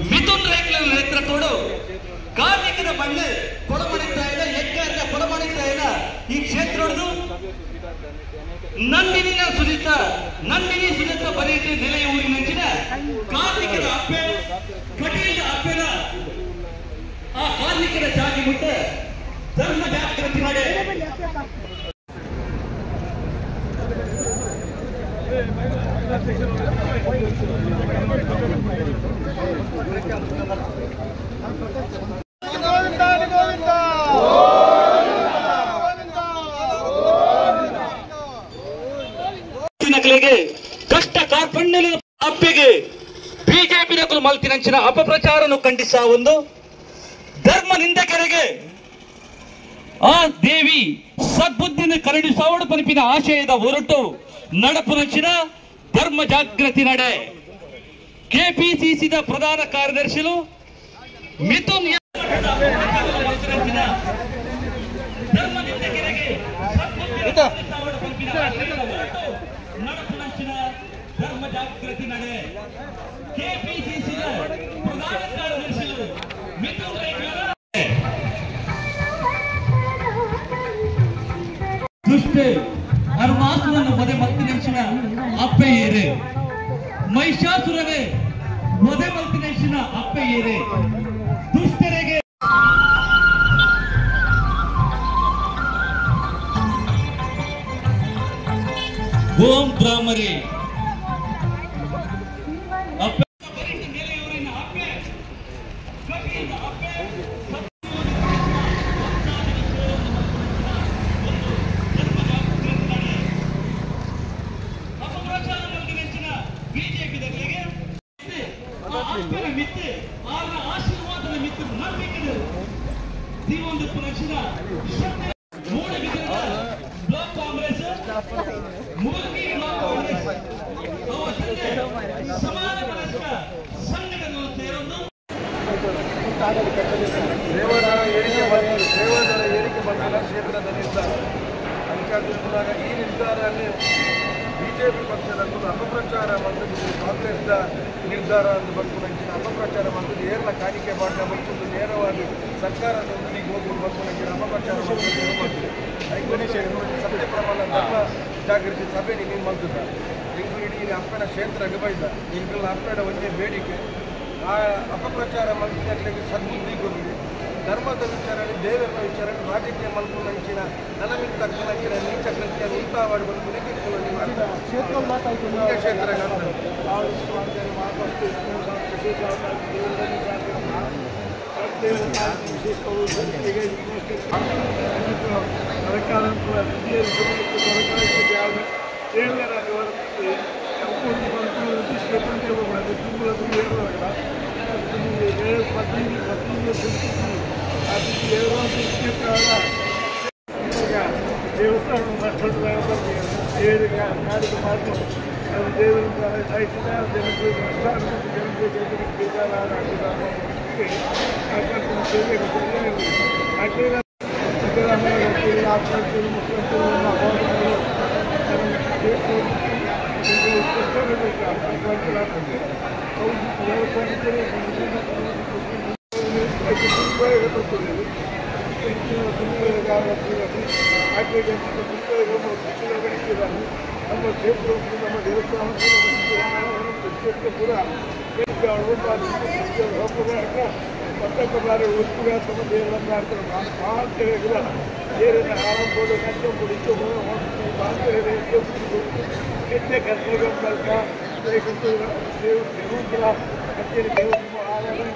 ಮಿಥುನ್ ರೈಕ್ಲ ನೇತೃತ್ವಡು ಕಾರ್ಮಿಕರ ಬಂಡೆ ಕೊಡಮಣಿತಾ ಇಲ್ಲ ಎಕ್ಕಾರದ ಕೊಡಮಣಿತಾ ಇಲ್ಲ ಈ ಕ್ಷೇತ್ರದ್ದು ನಂದಿನಿ ಸುಜಿತ ಬರೀತಿ ನೆಲೆಯ ಊರಿನಂಚಿನ ಕಾರ್ಮಿಕರ ಅಪ್ಪೆ ಕಟೀಲ್ ಅಪ್ಪೆನ ಆ ಕಾರ್ಮಿಕರ ಜಾಗಿ ಮುಟ್ಟ ಧರ್ಮ ಜಾಗೃತಿ ಮಾಡಿ ಕಷ್ಟ ಕಾರ್ಪಣ್ಯ ಅಪ್ಪೆಗೆ ಬಿಜೆಪಿ ನಕಲು ಮಲ್ತಿನಂಚಿನ ಅಪಪ್ರಚಾರನು ಖಂಡಿಸ ಒಂದು ಧರ್ಮ ನಿಂದಕರಿಗೆ ಆ ದೇವಿ ಸದ್ಬುದ್ಧಿನ ಕರಡಿಸಾವಡು ಪನಿಪಿನ ಆಶಯದ ಹೊರಟು ನಡಪುನಂಚಿನ ಧರ್ಮ ಜಾಗೃತಿ ನಡೆ ಕೆಪಿಸಿಸಿದ ಪ್ರಧಾನ ಕಾರ್ಯದರ್ಶಿಗಳು ಮಿಥುನ್ ಧರ್ಮ ನಿಂದಕರಿಗೆ ನಡಪುನಂಚಿನ ಧರ್ಮ ಜಾಗೃತಿ ನಡೆ ಕೆಪಿಸಿಸಿದ ಪ್ರಧಾನ ಕಾರ್ಯದರ್ಶಿಗಳು ಮಿಥುನ್ ದುಷ್ಟೆ ಅರ್ವಾಸುರನ್ನು ವಧೆ ಮಲ್ತಿನೆಂಚಿನ ಅಪ್ಪೆಯೇರೆ ಮಹಿಷಾಸುರನೇ ವಧೆ ಮಲ್ತಿನೆಂಚಿನ ಅಪ್ಪೆಯೇರೆ ದುಷ್ಟರಿಗೆ ಓಂ ಬ್ರಾಹ್ಮರಿ ಅಪ್ಪೆ ಆಶೀರ್ವಾದದ ಮಿತ್ರ ನಂಬಿಕೆ ಜೀವನದ ಪುನಃ ಬ್ಲಾಕ್ ಕಾಂಗ್ರೆಸ್ ಮೂರ್ತಿ ಬ್ಲಾಕ್ ಕಾಂಗ್ರೆಸ್ ಸಮಾನ ಮನಸ್ಕ ಸಂಘಟನೆಗಳು ಸೇರೊಂದು ಸೇವಾದಳ ಏರಿಕೆ ಬಂದ ಕ್ಷೇತ್ರದ ನಿರ್ಧಾರ ಅಂಕಾಗುತ್ತಲಾಗ ಈ ನಿರ್ಧಾರದಲ್ಲಿ ಬಿಜೆಪಿ ಪಕ್ಷದ ಅಪಪ್ರಚಾರ ಮಂದಿಗೆ ಕಾಂಗ್ರೆಸ್ನ ನಿರ್ಧಾರ ಅಂತ ಬಂದು ನಂಚಿನ ಅಪಪ್ರಚಾರ ಮಂದಿಗೆ ಏರ್ನ ಕಾಣಿಕೆ ಮಾಡಿದ ಮತ್ತು ನೇರವಾಗಿ ಸರ್ಕಾರದ ಉದ್ದಿಗೆ ಹೋಗಿ ಬಂದು ನಂಚಿನ ಅಪಪ್ರಚಾರ ಮಾಡ್ತಿದೆ ಸತ್ಯ ಪ್ರಮಾಣ ಧರ್ಮ ಜಾಗೃತಿ ಸಭೆ ನೀವು ಮಾಡ್ತಿದ್ದಾರೆ ಇಂಗ್ಲು ಇಡೀ ಅಪ್ಪನ ಕ್ಷೇತ್ರ ಅಗಬೈದ ಇಂಗ್ಲ ಅಪ್ಪನ ಒಂದೇ ಬೇಡಿಕೆ ಆ ಅಪಪ್ರಚಾರ ಮಂದಿಗೆ ಸದ್ಬುದ್ಧಿ ಹೋಗಿದೆ ಧರ್ಮದ ವಿಚಾರಣೆ ದೇವರ ವಿಚಾರಣೆ ರಾಜಕೀಯ ಮಲ್ಕೊಂಡಂಚಿನ ನನಮಿಂದ ನಂಚಿನ ನೀಚ ಕೃತ್ಯ ಉಂಟಾವಾಡಿ ಬಂದು ಕ್ಷೇತ್ರ ದೇವಸ್ಥಾನ ನಮ್ಮ ಕ್ಷೇತ್ರ ನಮ್ಮ ದೇವಸ್ಥಾನ ಕೂಡ ಮತ್ತೊಬ್ಬರು ಉತ್ಪುಗ ತಮ್ಮ ದೇವರನ್ನು ಮಾಡ್ತಾರೆ ಮಾಂತರಿಗಳ ದೇವರನ್ನ ಆರಂಭೋಡು ನಚ್ಚೊಂಬುಡು ಇಚ್ಚೊಂಬುಡು ಮಾಂತರಿಗಳ ಹೆಚ್ಚೆ ಕರ್ತವ್ಯ ಮೂಲಕ ದೇವರ ಕಚೇರಿ ದೇವ ಆರಾಧನೆ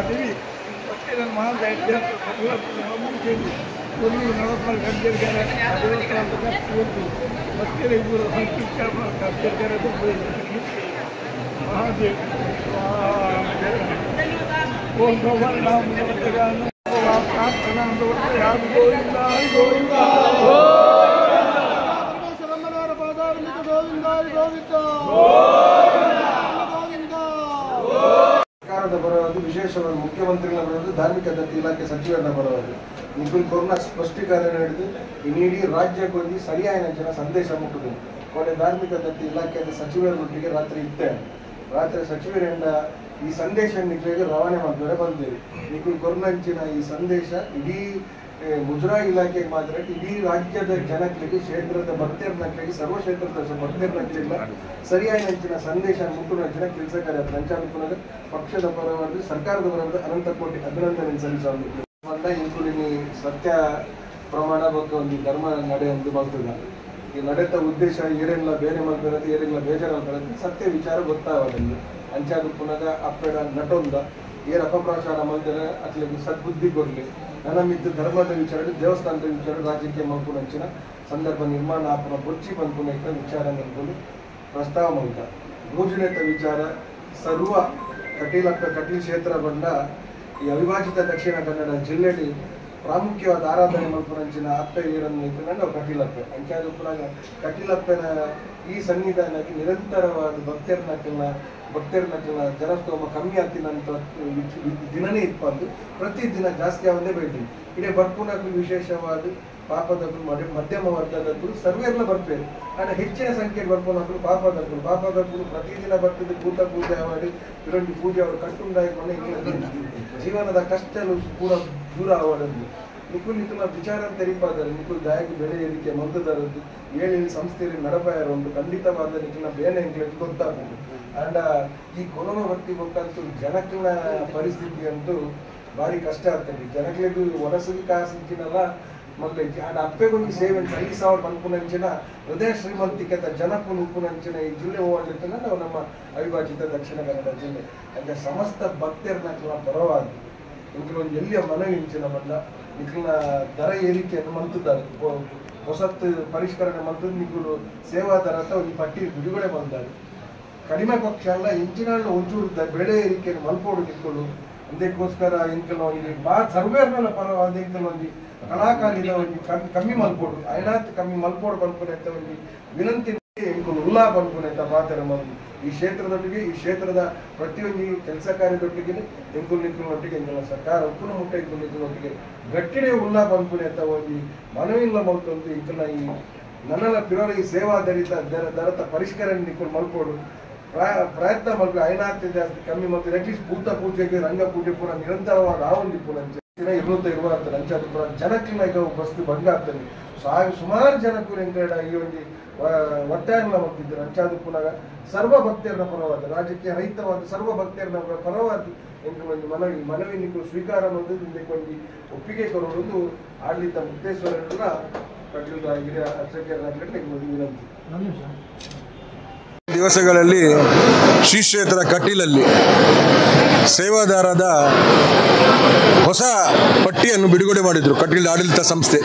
ದೇವಿ ಮತ್ತೆ ನನ್ನ ಮಹಾನ್ కొన్ని నలభై గంటలు కానీ దేవస్థానం ಮತ್ತೆ ಇಬ್ಬರು ಸಂಕೀರ್ಣ ಮಹಾದೇವ್ ಓಂ ಭಗವಾನ್ ರಾಮ ಪ್ರಾರ್ಥನಾ ಅಂತ ಹೊರಟ್ರೆ ಯಾರು ಗೋವಿಂದ ಗೋವಿಂದ ಪರಮೇಶ್ವರಮ್ಮನವರ ಪಾದಾರವಿಂದ ಗೋವಿಂದ ಗೋವಿಂದ ಗೋವಿಂದ. ಸರ್ಕಾರದ ಪರವಾಗಿ ವಿಶೇಷವಾಗಿ ಮುಖ್ಯಮಂತ್ರಿಗಳ ಬರೋದು, ಧಾರ್ಮಿಕ ದತ್ತಿ ಇಲಾಖೆ ಸಚಿವರ ಪರವಾಗಿ ನಿಖಿಲ್ ಕೊರೋನಾ ಸ್ಪಷ್ಟೀಕರಣ ಹಿಡಿದು ಇನ್ನಿಡೀ ರಾಜ್ಯಕ್ಕೆ ಹೋಗಿ ಸರಿಯಾದ ಜನ ಸಂದೇಶ ಮುಟ್ಟುದು. ಕೊನೆ ಧಾರ್ಮಿಕ ದತ್ತಿ ಇಲಾಖೆಯ ಸಚಿವರೊಟ್ಟಿಗೆ ರಾತ್ರಿ ಇತ್ತೆ, ರಾತ್ರಿ ಸಚಿವರಿಂದ ಈ ಸಂದೇಶ ನಿಖಿಲ್ಗೆ ರವಾನೆ ಮಾಡಿದರೆ ಬಂದಿರಿ. ನಿಖಿಲ್ ಕೊರೋನಾಂಚಿನ ಈ ಸಂದೇಶ ಇಡೀ ಮುಜರಾಯಿ ಇಲಾಖೆಗೆ ಮಾತ್ರ ಇಡೀ ರಾಜ್ಯದ ಜನಗಳಿಗೆ, ಕ್ಷೇತ್ರದ ಭಕ್ತರ್ನಗಳಿಗೆ, ಸರ್ವ ಕ್ಷೇತ್ರದ ಭಕ್ತರ್ನಗಳಿಲ್ಲ ಸರಿಯಾಗಿ ನಂಚಿನ ಸಂದೇಶ ಮುಟ್ಟು ನಂಚಿನ ಕೆಲಸ ಕಾರ್ಯ ನಂಚಾನುಕೂಲದ ಪಕ್ಷದ ಪರವಾಗಿ ಸರ್ಕಾರದ ಪರವಾಗಿ ಅನಂತ ಕೋಟಿ ಅಭಿನಂದನೆ ಸಲ್ಲಿಸಬೇಕು. ಇಂಕುಲಿನಿ ಸತ್ಯ ಪ್ರಮಾಣ ಬಗ್ಗೆ ಒಂದು ಧರ್ಮ ನಡೆ ಎಂದು ಬರ್ತದ. ಈ ನಡೆತ ಉದ್ದೇಶ ಏರೆಲ್ಲ ಬೇರೆ ಮಾಡ್ತಾರೆ, ಏರೆಲ್ಲ ಬೇಜಾರು ಸತ್ಯ ವಿಚಾರ ಗೊತ್ತಾಗದಲ್ಲಿ ಅಂಚಾದ ಪುನಃ ಅಪ್ಪೆಡ ನಟೊಂದ ಏರ್ ಅಪಪ್ರಚಾರ ಮಾಡಿದರೆ ಅತ್ಲಿಗೆ ಸದ್ಬುದ್ಧಿ ಕೊಡಲಿ. ನನ್ನ ಮಿದ್ದು ಧರ್ಮದ ವಿಚಾರ, ದೇವಸ್ಥಾನದ ವಿಚಾರ, ರಾಜಕೀಯ ಮಂಪುನಂಚಿನ ಸಂದರ್ಭ ನಿರ್ಮಾಣ ಆಪನ ಬೊಚ್ಚಿ ಬಂಪುನ ವಿಚಾರ ನೆನಪು ಪ್ರಸ್ತಾವ ಮಾಡ್ತ ಭೋಜನೇತ ವಿಚಾರ ಸರ್ವ ಕಟೀಲ್ ಕ್ಷೇತ್ರ ಬಂದ ಈ ಅವಿಭಾಜಿತ ದಕ್ಷಿಣ ಕನ್ನಡ ಜಿಲ್ಲೆಯಲ್ಲಿ ಪ್ರಾಮುಖ್ಯವಾದ ಆರಾಧನೆ ಮಲ್ಪುನಂಚಿನ ಅಪ್ಪೆ ಈರನ್ನು ನಾವು ಕಟೀಲಪ್ಪೆ ಅಂಚಾದ ಪುನಃ ಕಟೀಲಪ್ಪನ ಈ ಸನ್ನಿಧಾನಕ್ಕೆ ನಿರಂತರವಾದ ಭಕ್ತರ್ನಕ್ಕೆಲ್ಲ ಜನಸ್ತೋಮ ಕಮ್ಮಿ ಆಗ್ತಿನಂತ ದಿನನೇ ಇಪ್ಪಂದು ಪ್ರತಿದಿನ ಜಾಸ್ತಿ ಆಗೋದೇ ಬೈತೀನಿ. ಇಡೀ ಬರ್ಪುನಕ್ಕೂ ವಿಶೇಷವಾದ ಪಾಪದಕ್ಕೂ ಮಧ್ಯಮ ವರ್ಗದಕ್ಕೂ ಸರ್ವೆಲ್ಲ ಬರ್ಪೇರು. ಆದರೆ ಹೆಚ್ಚಿನ ಸಂಖ್ಯೆಗೆ ಬರ್ಪುನಕ್ಕೂ ಪಾಪದಕ್ಕೂ ಪ್ರತಿದಿನ ಬರ್ತದೆ. ಭೂತ ಪೂಜೆ ಮಾಡಿ ಇರೊಂದು ಪೂಜೆ ಅವರು ಕಟ್ಟುಂಡಾಗಿ ಮನೆ ಜೀವನದ ಕಷ್ಟ ಕೂಡ ದೂರ ಆವಡದ್ದು. ನಿಖುಲ್ ವಿಚಾರ ತೆರಿಪಾದರೆ ನಿಖುಲ್ ದಯಾಗಿ ಬೆಲೆ ಏರಿಕೆ ಮಂದದರದ್ದು ಏಳಿ ಸಂಸ್ಥೆಯಲ್ಲಿ ನಡಪಾಯರ ಒಂದು ಖಂಡಿತವಾದ ನಿಖಿಲ್ನ ಬೇನೆ ಎಂಕ್ಲೆಟ್ ಗೊತ್ತಾಗ್ಬೋದು. ಅಂಡ್ ಈ ಕೊರೋನಾ ಭಕ್ತಿ ಗೊತ್ತಂತೂ ಜನಕ್ಕಿನ ಪರಿಸ್ಥಿತಿ ಅಂತೂ ಭಾರಿ ಕಷ್ಟ ಆಗ್ತದೆ. ಜನಗಳಿಗೆ ಒಣಸಗಿ ಕಾಸಿನಲ್ಲ ಮೊದಲೇ ಅಂಡ್ ಅಪ್ಪೆಗೊಂದು ಸೇವೆ ಸಲ್ಲಿಸಾವ ಅನ್ಪುನಂಚಿನ ಹೃದಯ ಶ್ರೀಮಂತಿಕೆತ ಜನಪುನ ಉಪ್ಪುನಂಚಿನ ಈ ಜಿಲ್ಲೆ ಹೋಗ್ಲಿಕ್ಕೆ ನಾವು ನಮ್ಮ ಅವಿಭಾಜಿತ ದಕ್ಷಿಣ ಕನ್ನಡ ಜಿಲ್ಲೆ ಅಂದರೆ ಸಮಸ್ತ ಭಕ್ತರನ್ನ ಪರವಾಗಿ ಇಂಕಲೊಂದು ಎಲ್ಲಿಯ ಮನವಿ ಇಂಚಿನ ಬಂದ ನಿಖಿಲ್ನ ದರ ಏರಿಕೆಯನ್ನು ಮಂತಿದ್ದಾರೆ. ಹೊಸತ್ತು ಪರಿಷ್ಕರಣೆ ಮಂತದ್ದು ನಿಖಿಲು ಸೇವಾ ದರ ಅಂತ ಒಂದು ಪಟ್ಟಿ ಬಿಡುಗಡೆ ಬಂದಾಗ ಕಡಿಮೆ ಪಕ್ಷ ಅಲ್ಲ ಇಂಚಿನ ಒಂಚೂರು ಬೆಳೆ ಏರಿಕೆಯನ್ನು ಮಲ್ಪೋಡು ನಿಖಿಲು ಅದಕ್ಕೋಸ್ಕರ ಇಂಕಲ್ ಒಂದು ಸರ್ವೇರ್ನ ಪರವಾದ ಇಂಕಲ್ ಒಂದು ಕಲಾಕಾಲಿದ ಒಂದು ಕಮ್ಮಿ ಮಲ್ಪೋಡು ಐನಾತ್ ಕಮ್ಮಿ ಮಲ್ಪೋಡು ಬಂದ್ಪುನೆ ಅಂತ ಒಂದು ವಿನಂತಿ ಇಂಕಲ್ ಉಲ್ಲಾ ಬಂದ್ಪುನೆ ಅಂತ ಮಾತಾಡ ಈ ಕ್ಷೇತ್ರದೊಟ್ಟಿಗೆ ಈ ಕ್ಷೇತ್ರದ ಪ್ರತಿಯೊಂದು ಕೆಲಸ ಕಾರ್ಯದೊಟ್ಟಿಗೆ ನಿಖಿಲ್ನೊಟ್ಟಿಗೆ ಸರ್ಕಾರ ಉಪ್ಪುನ ಮುಟ್ಟ ನಿಖಿಲ್ನೊಟ್ಟಿಗೆ ಗಟ್ಟಿಡೆ ಉಲ್ಲಾ ಬಂದ್ಪುನೆ ಅಂತ ಒಂದು ಮನವಿಲ್ಲ ಮಲ್ತೊಂದು ಇಂಕಲ್ನ ಈ ನನ್ನೆಲ್ಲ ಪಿರೋರ ಈ ಸೇವಾ ದರತ ಪರಿಷ್ಕರಣೆ ನಿಖಿಲ್ ಮಲ್ಪೋಡು ಪ್ರಯತ್ನ ಮಲ್ಪು ಐನಾತ್ ಜಾಸ್ತಿ ಕಮ್ಮಿ ಮಾಡ್ತಾರೆ. ಅಟ್ಲೀಸ್ಟ್ ಭೂತ ಪೂಜೆಗೆ ರಂಗ ಪೂಜೆ ಪೂರ ನಿರಂತರವಾಗಿ ಆವೊಂದಿಪ್ಪು ಇರುವಂತ ಅಂಚಾದ ಪುರ ಜನಕ್ಕಿನ ಈಗ ಬಸ್ತು ಬಂದಾಗ್ತದೆ. ಸುಮಾರು ಜನಕ್ಕೂ ಎಂಕಡ ಈ ಒಂದು ಒತ್ತಾಯನ ಮಾಡ್ತಿದ್ದಾರೆ. ಅಂಚಾದ ಪುನಃ ಸರ್ವ ಭಕ್ತರನ್ನ ಪರವಾದ ರಾಜಕೀಯ ರಹಿತವಾದ ಸರ್ವ ಭಕ್ತರನ್ನ ಪರವಾದ ಎಂದು ಒಂದು ಮನವಿ ನಿಖಿಲು ಸ್ವೀಕಾರ ಮಾಡೋದು ಒಂದು ಒಪ್ಪಿಗೆ ಕೊಡುವುದು ಆಡಳಿತ ಮುಕ್ತೇಶ್ವರ ಕಟೀಲ್ ಹಿರಿಯ ಅರ್ಚಕರಾಗಲಿಕ್ಕೆ ವಿನಂತಿ. ದಿವಸಗಳಲ್ಲಿ ಶ್ರೀ ಕ್ಷೇತ್ರ ಕಟೀಲಲ್ಲಿ ಸೇವಾದಾರದ ಹೊಸ ಪಟ್ಟಿಯನ್ನು ಬಿಡುಗಡೆ ಮಾಡಿದರು ಕಟೀಲ್ ಆಡಳಿತ ಸಂಸ್ಥೆ.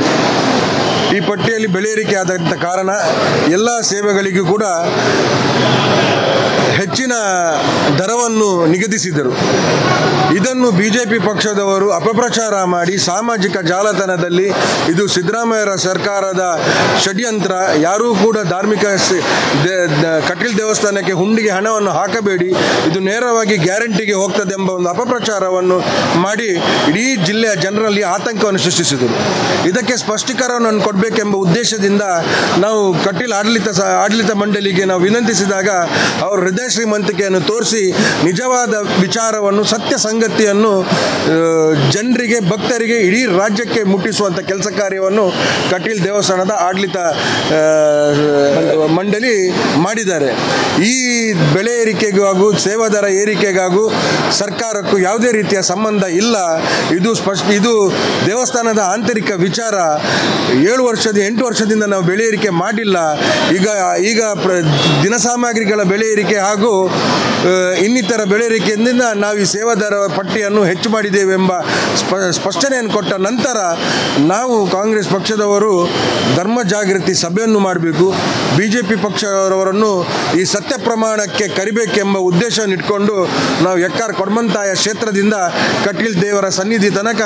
ಈ ಪಟ್ಟಿಯಲ್ಲಿ ಬೆಲೆ ಏರಿಕೆ ಆದಂಥ ಕಾರಣ ಎಲ್ಲ ಸೇವೆಗಳಿಗೂ ಕೂಡ ಹೆಚ್ಚಿನ ದರವನ್ನು ನಿಗದಿಸಿದರು. ಇದನ್ನು ಬಿಜೆಪಿ ಪಕ್ಷದವರು ಅಪಪ್ರಚಾರ ಮಾಡಿ ಸಾಮಾಜಿಕ ಜಾಲತಾಣದಲ್ಲಿ ಇದು ಸಿದ್ದರಾಮಯ್ಯರ ಸರ್ಕಾರದ ಷಡ್ಯಂತ್ರ, ಯಾರೂ ಕೂಡ ಧಾರ್ಮಿಕ ಕಟೀಲ್ ದೇವಸ್ಥಾನಕ್ಕೆ ಹುಂಡಿಗೆ ಹಣವನ್ನು ಹಾಕಬೇಡಿ, ಇದು ನೇರವಾಗಿ ಗ್ಯಾರಂಟಿಗೆ ಹೋಗ್ತದೆ ಎಂಬ ಒಂದು ಅಪಪ್ರಚಾರವನ್ನು ಮಾಡಿ ಇಡೀ ಜಿಲ್ಲೆಯ ಜನರಲ್ಲಿ ಆತಂಕವನ್ನು ಸೃಷ್ಟಿಸಿದರು. ಇದಕ್ಕೆ ಸ್ಪಷ್ಟೀಕರಣವನ್ನು ಕೊಡಬೇಕೆಂಬ ಉದ್ದೇಶದಿಂದ ನಾವು ಕಟೀಲ್ ಆಡಳಿತ ಮಂಡಳಿಗೆ ನಾವು ವಿನಂತಿಸಿದಾಗ ಅವರು ಹೃದಯ ಶ್ರೀಮಂತಿಕೆಯನ್ನು ತೋರಿಸಿ ನಿಜವಾದ ವಿಚಾರವನ್ನು, ಸತ್ಯ ಸಂಗತಿಯನ್ನು ಜನರಿಗೆ, ಭಕ್ತರಿಗೆ, ಇಡೀ ರಾಜ್ಯಕ್ಕೆ ಮುಟ್ಟಿಸುವಂಥ ಕೆಲಸ ಕಾರ್ಯವನ್ನು ಕಟೀಲ್ ದೇವಸ್ಥಾನದ ಆಡಳಿತ ಮಂಡಳಿ ಮಾಡಿದ್ದಾರೆ. ಈ ಬೆಲೆ ಏರಿಕೆಗೂ ಹಾಗೂ ಸೇವಾದರ ಏರಿಕೆಗಾಗೂ ಸರ್ಕಾರಕ್ಕೂ ಯಾವುದೇ ರೀತಿಯ ಸಂಬಂಧ ಇಲ್ಲ. ಇದು ದೇವಸ್ಥಾನದ ಆಂತರಿಕ ವಿಚಾರ. 8 ವರ್ಷದಿಂದ ನಾವು ಬೆಲೆ ಏರಿಕೆ ಮಾಡಿಲ್ಲ. ಈಗ ದಿನ ಸಾಮಗ್ರಿಗಳ ಬೆಲೆ ಏರಿಕೆ ಹಾಗೂ ಹಾಗೂ ಇನ್ನಿತರ ಬೆಲೆ ಏರಿಕೆಯಿಂದ ನಾವು ಈ ಸೇವಾ ದರ ಪಟ್ಟಿಯನ್ನು ಹೆಚ್ಚು ಮಾಡಿದ್ದೇವೆ ಎಂಬ ಸ್ಪಷ್ಟನೆಯನ್ನು ಕೊಟ್ಟ ನಂತರ ನಾವು ಕಾಂಗ್ರೆಸ್ ಪಕ್ಷದವರು ಧರ್ಮ ಜಾಗೃತಿ ಸಭೆಯನ್ನು ಮಾಡಬೇಕು, BJP ಪಕ್ಷದವರನ್ನು ಈ ಸತ್ಯ ಪ್ರಮಾಣಕ್ಕೆ ಕರಿಬೇಕೆಂಬ ಉದ್ದೇಶವನ್ನು ಇಟ್ಕೊಂಡು ನಾವು ಎಕ್ಕಾರ್ ಕೊಡಮಂತಾಯ ಕ್ಷೇತ್ರದಿಂದ ಕಟೀಲ್ ದೇವರ ಸನ್ನಿಧಿ ತನಕ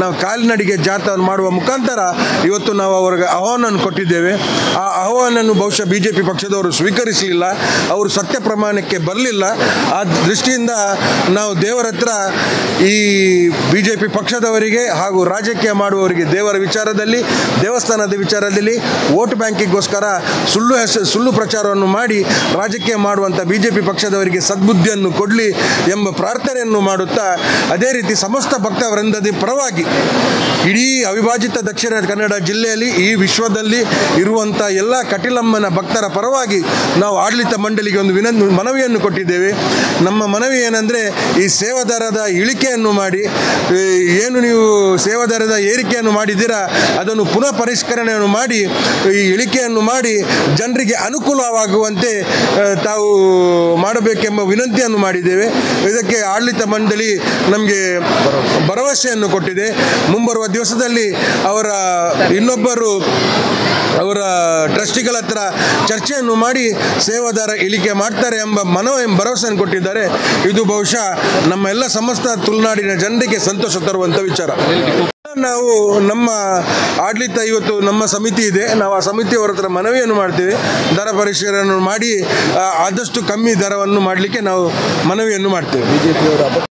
ನಾವು ಕಾಲ್ನಡಿಗೆ ಜಾಥಾವನ್ನು ಮಾಡುವ ಮುಖಾಂತರ ಇವತ್ತು ನಾವು ಅವರಿಗೆ ಆಹ್ವಾನವನ್ನು ಕೊಟ್ಟಿದ್ದೇವೆ. ಆ ಆಹ್ವಾನವನ್ನು ಬಹುಶಃ BJP ಪಕ್ಷದವರು ಸ್ವೀಕರಿಸಲಿಲ್ಲ, ಅವರು ಸತ್ಯ ಪ್ರಮಾಣಕ್ಕೆ ಬರಲಿಲ್ಲ. ಆ ದೃಷ್ಟಿಯಿಂದ ನಾವು ದೇವರ ಹತ್ರ ಈ BJP ಪಕ್ಷದವರಿಗೆ ಹಾಗೂ ರಾಜಕೀಯ ಮಾಡುವವರಿಗೆ ದೇವರ ವಿಚಾರದಲ್ಲಿ, ದೇವಸ್ಥಾನದ ವಿಚಾರದಲ್ಲಿ ವೋಟ್ ಬ್ಯಾಂಕಿಗೋಸ್ಕರ ಸುಳ್ಳು ಪ್ರಚಾರವನ್ನು ಮಾಡಿ ರಾಜಕೀಯ ಮಾಡುವಂಥ BJP ಪಕ್ಷದವರಿಗೆ ಸದ್ಬುದ್ಧಿಯನ್ನು ಕೊಡಲಿ ಎಂಬ ಪ್ರಾರ್ಥನೆಯನ್ನು ಮಾಡುತ್ತಾ, ಅದೇ ರೀತಿ ಸಮಸ್ತ ಭಕ್ತ ವೃಂದದ ಪರವಾಗಿ ಇಡೀ ಅವಿಭಾಜಿತ ದಕ್ಷಿಣ ಕನ್ನಡ ಜಿಲ್ಲೆಯಲ್ಲಿ ಈ ವಿಶ್ವದಲ್ಲಿ ಇರುವಂಥ ಎಲ್ಲ ಕಟೀಲಮ್ಮನ ಭಕ್ತರ ಪರವಾಗಿ ನಾವು ಆಡಳಿತ ಮಂಡಳಿಗೆ ಒಂದು ಮನವಿಯನ್ನು ಕೊಟ್ಟಿದ್ದೇವೆ. ನಮ್ಮ ಮನವಿ ಏನಂದರೆ, ಈ ಸೇವಾದಾರದ ಇಳಿಕೆಯನ್ನು ಮಾಡಿ, ಏನು ನೀವು ಸೇವಾದಾರದ ಏರಿಕೆಯನ್ನು ಮಾಡಿದ್ದೀರಾ ಅದನ್ನು ಪುನಃ ಪರಿಷ್ಕರಣೆಯನ್ನು ಮಾಡಿ ಈ ಇಳಿಕೆಯನ್ನು ಮಾಡಿ ಜನರಿಗೆ ಅನುಕೂಲವಾಗುವಂತೆ ತಾವು ಮಾಡಬೇಕೆಂಬ ವಿನಂತಿಯನ್ನು ಮಾಡಿದ್ದೇವೆ. ಇದಕ್ಕೆ ಆಡಳಿತ ಮಂಡಳಿ ನಮಗೆ ಭರವಸೆಯನ್ನು ಕೊಟ್ಟಿದೆ. ಮುಂಬರುವ ದಿವಸದಲ್ಲಿ ಇನ್ನೊಬ್ಬರು ಅವರ ಟ್ರಸ್ಟಿಗಳ ಹತ್ರ ಚರ್ಚೆಯನ್ನು ಮಾಡಿ ಸೇವಾದಾರ ಇಳಿಕೆ ಮಾಡ್ತಾರೆ ಎಂಬ ಭರವಸೆಯನ್ನು ಕೊಟ್ಟಿದ್ದಾರೆ. ಇದು ಬಹುಶಃ ನಮ್ಮ ಎಲ್ಲ ಸಮಸ್ತ ತುಳುನಾಡಿನ ಜನರಿಗೆ ಸಂತೋಷ ತರುವಂಥ ವಿಚಾರ. ನಾವು ನಮ್ಮ ಆಡಳಿತ ಇವತ್ತು ನಮ್ಮ ಸಮಿತಿ ಇದೆ, ನಾವು ಆ ಸಮಿತಿಯವರ ಹತ್ರ ಮನವಿಯನ್ನು ಮಾಡ್ತೀವಿ. ದರ ಪರಿಷ್ಕರಣೆ ಮಾಡಿ ಆದಷ್ಟು ಕಮ್ಮಿ ದರವನ್ನು ಮಾಡಲಿಕ್ಕೆ ನಾವು ಮನವಿಯನ್ನು ಮಾಡ್ತೇವೆ.